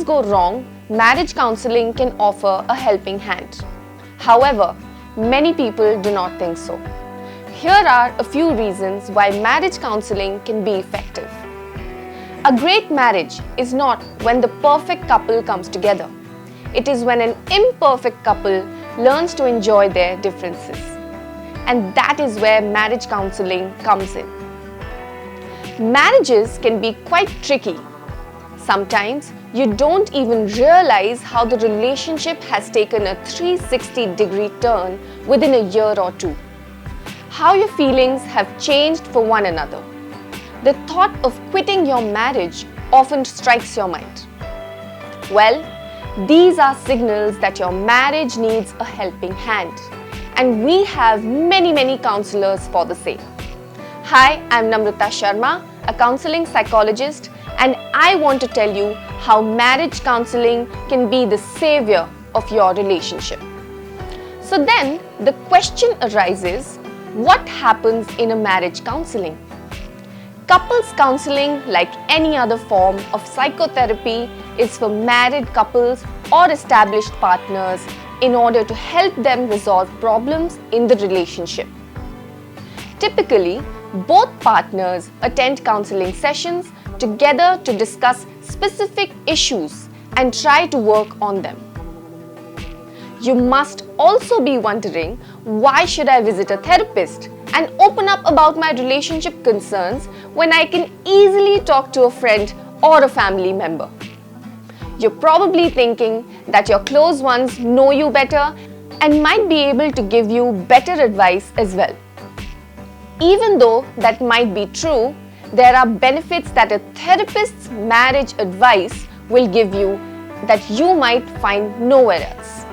things go wrong, marriage counselling can offer a helping hand. However, many people do not think so. Here are a few reasons why marriage counselling can be effective. A great marriage is not when the perfect couple comes together. It is when an imperfect couple learns to enjoy their differences. And that is where marriage counselling comes in. Marriages can be quite tricky. Sometimes you don't even realize how the relationship has taken a 360-degree turn within a year or two. How your feelings have changed for one another. The thought of quitting your marriage often strikes your mind. Well, these are signals that your marriage needs a helping hand, and we have many counselors for the same. Hi, I'm Namrata Sharma, a counseling psychologist, and I want to tell you how marriage counseling can be the savior of your relationship. So then the question arises, what happens in a marriage counseling? Couples counseling, like any other form of psychotherapy, is for married couples or established partners in order to help them resolve problems in the relationship. Typically, both partners attend counseling sessions together to discuss specific issues and try to work on them. You must also be wondering, why should I visit a therapist and open up about my relationship concerns when I can easily talk to a friend or a family member? You're probably thinking that your close ones know you better and might be able to give you better advice as well. Even though that might be true, there are benefits that a therapist's marriage advice will give you that you might find nowhere else.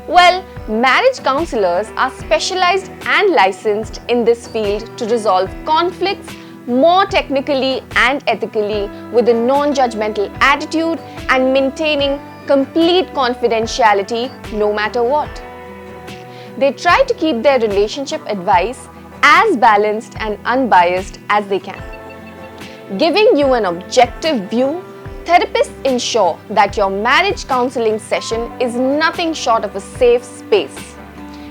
Well, marriage counselors are specialized and licensed in this field to resolve conflicts more technically and ethically with a non-judgmental attitude and maintaining complete confidentiality no matter what. They try to keep their relationship advice as balanced and unbiased as they can. Giving you an objective view, therapists ensure that your marriage counseling session is nothing short of a safe space.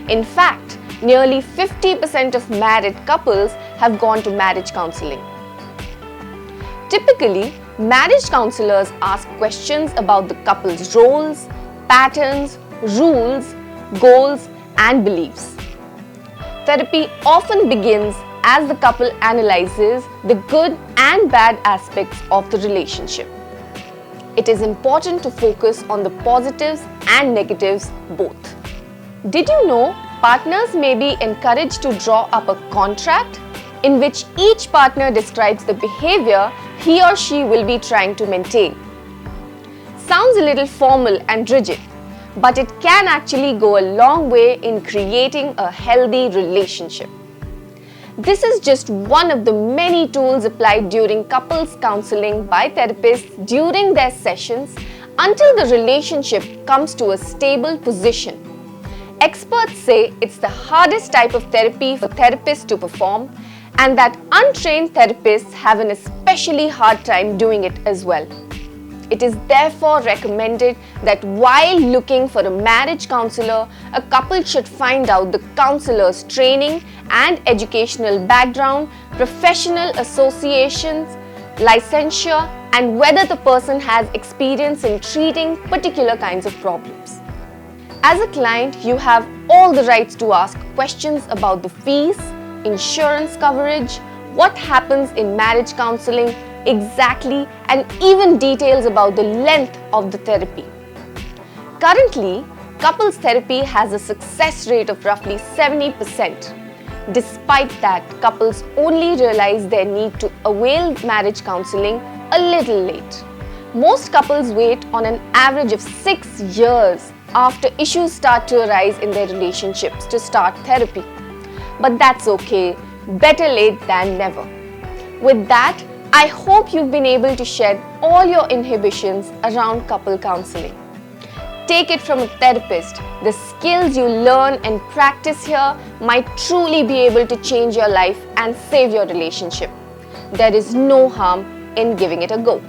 In fact, nearly 50% of married couples have gone to marriage counseling. Typically, marriage counselors ask questions about the couple's roles, patterns, rules, goals, and beliefs. Therapy often begins as the couple analyzes the good and bad aspects of the relationship. It is important to focus on the positives and negatives both. Did you know partners may be encouraged to draw up a contract in which each partner describes the behavior he or she will be trying to maintain? Sounds a little formal and rigid, but it can actually go a long way in creating a healthy relationship. This is just one of the many tools applied during couples counseling by therapists during their sessions until the relationship comes to a stable position. Experts say it's the hardest type of therapy for therapists to perform, and that untrained therapists have an especially hard time doing it as well. It is therefore recommended that while looking for a marriage counselor, a couple should find out the counselor's training and educational background, professional associations, licensure, and whether the person has experience in treating particular kinds of problems. As a client, you have all the rights to ask questions about the fees, insurance coverage, what happens in marriage counseling exactly, and even details about the length of the therapy. Currently, couples therapy has a success rate of roughly 70%. Despite that, couples only realize their need to avail marriage counseling a little late. Most couples wait on an average of 6 years after issues start to arise in their relationships to start therapy. But that's okay, better late than never. With that, I hope you've been able to shed all your inhibitions around couple counseling. Take it from a therapist, the skills you learn and practice here might truly be able to change your life and save your relationship. There is no harm in giving it a go.